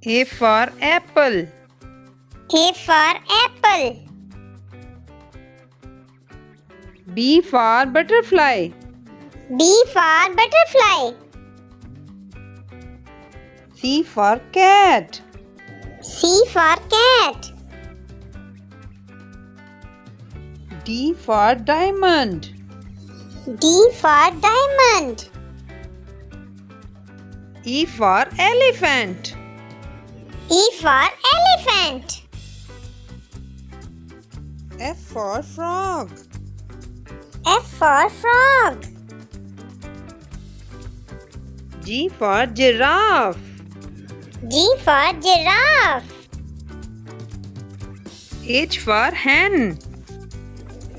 A for apple. A for apple. B for butterfly. B for butterfly. C for cat. C for cat. D for diamond. D for diamond. E for elephant. E for elephant. F for frog. F for frog. G for giraffe. G for giraffe. H for hen.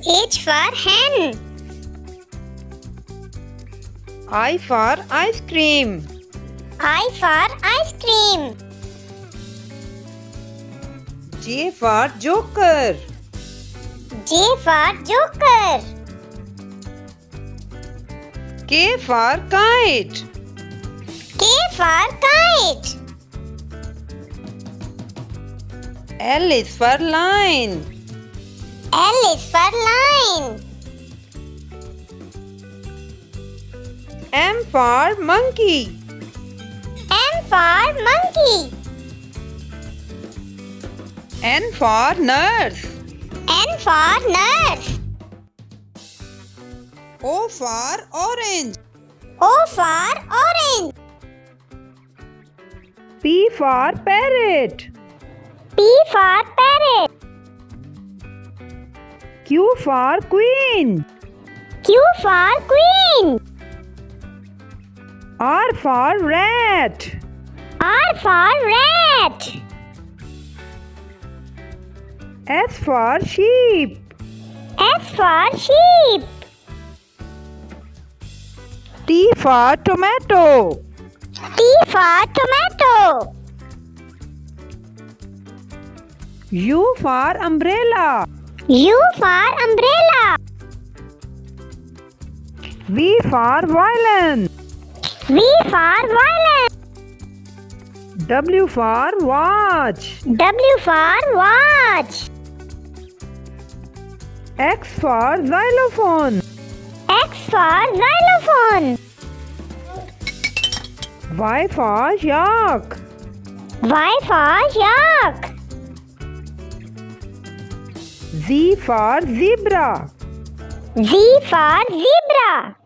H for hen. I for ice cream. I for ice cream. J for joker. J for joker. K for kite. K for kite. L is for lion. L is for lion. M for monkey. M for monkey. N for nurse. N for nurse. O for orange. O for orange. P for parrot. P for parrot. Q for queen. Q for queen. R for rat. R for rat. S for sheep. S for sheep. T for tomato. T for tomato. U for umbrella. U for umbrella. V for violin. V for violin. W for watch. W for watch. X for xylophone. X for xylophone. Y for yak. Y for yak. Z for zebra. Z for zebra.